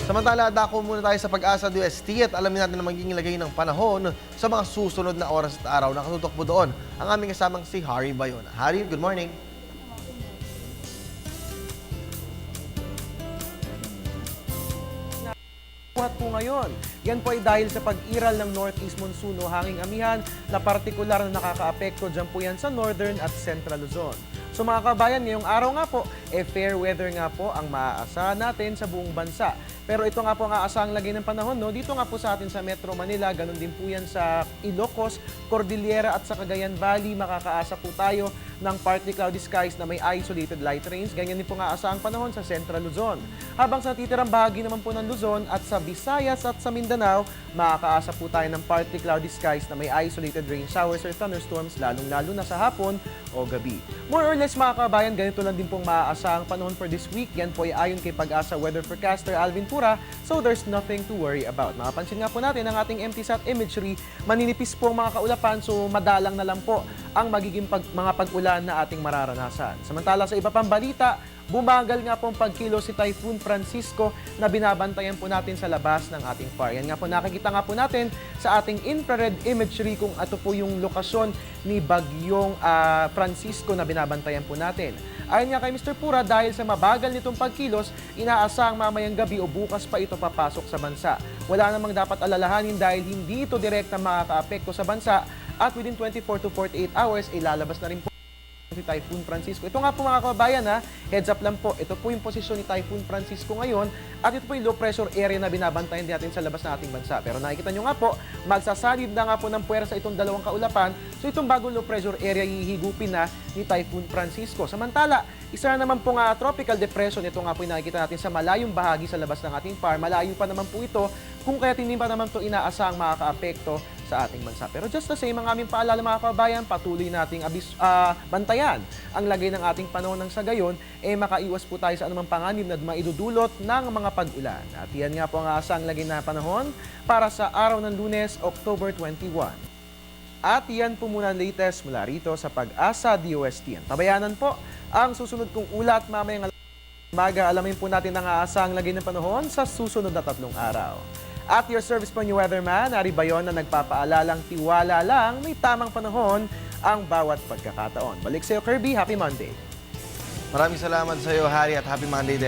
Samantala, dako muna tayo sa Pag-asa DOST at alamin natin ang magiging lagay ng panahon sa mga susunod na oras at araw. Nakatutok po doon ang aming kasamang si Harry Bayona. Harry, good morning. Buhat po ngayon. Yan po ay dahil sa pag-iral ng northeast monsoon o hanging amihan na partikular na nakakaapekto dyan po yan sa northern at central Luzon. So mga kabayan, ngayong araw nga po, fair weather nga po ang maaasahan natin sa buong bansa. Pero ito nga po ang aasahang lagay ng panahon, no? Dito nga po sa atin sa Metro Manila, ganun din po yan sa Ilocos, Cordillera at sa Cagayan Valley. Makakaasa po tayo ng partly cloudy skies na may isolated light rains. Ganyan din po nga aasahang panahon sa Central Luzon. Habang sa titirang bahagi naman po ng Luzon at sa Visayas at sa Mindanao, makakaasa po tayo ng partly cloudy skies na may isolated rain showers or thunderstorms lalong-lalo na sa hapon o gabi. More or less mga kabayan, ganito lang din pong maaasahang panahon for this week. Yan po ay ayon kay Pag-asa weather forecaster Alvin Pura, so there's nothing to worry about. Makapansin nga po natin ang ating MTSAT imagery, maninipis po ang mga kaulapan, so madalang na lang po ang magiging mga pag-ulan na ating mararanasan. Samantala sa iba pang balita, bumagal nga po ang pagkilo si Typhoon Francisco na binabantayan po natin sa labas ng ating FAR. Yan nga po, nakikita nga po natin sa ating infrared imagery kung ito po yung lokasyon ni Bagyong Francisco na binabantayan po natin. Ayon nga kay Mr. Pura, dahil sa mabagal nitong pagkilos, inaasahang mamayang gabi o bukas pa ito papasok sa bansa. Wala namang dapat alalahanin dahil hindi ito direkta makakaapekto sa bansa at within 24 to 48 hours, ilalabas na rin po si Typhoon Francisco. Ito nga po mga kababayan, heads up lang po, ito po yung posisyon ni Typhoon Francisco ngayon at ito po yung low pressure area na binabantayan natin sa labas ng ating bansa. Pero nakikita nyo nga po, magsasalib na nga po ng puwersa itong dalawang kaulapan, so itong bagong low pressure area hihigupin na ni Typhoon Francisco. Samantala, isa na naman po nga tropical depression, ito nga po yung nakikita natin sa malayong bahagi sa labas ng ating FAR. Malayo pa naman po ito, kung kaya hindi pa naman ito inaasahang makakaapekto sa ating bansa. Pero just the same, ang aming paalala mga kababayan, patuloy nating bantayan ang lagay ng ating panahon ng sa gayon, makaiwas po tayo sa anumang panganib na maidudulot ng mga pag-ulan. At yan nga po ang aasahang lagay na panahon para sa araw ng Lunes, October 21. At yan po muna ang latest mula rito sa Pag-asa DOST. Tabayanan po ang susunod kong ulat mamayang umaga. Alamin po natin ang aasahang lagay ng panahon sa susunod na 3 araw. At your service po new weatherman, Harry Bayona, nagpapaalalang tiwala lang, may tamang panahon ang bawat pagkakataon. Balik sa iyo, Kirby. Happy Monday. Maraming salamat sa iyo, Harry, at happy Monday din.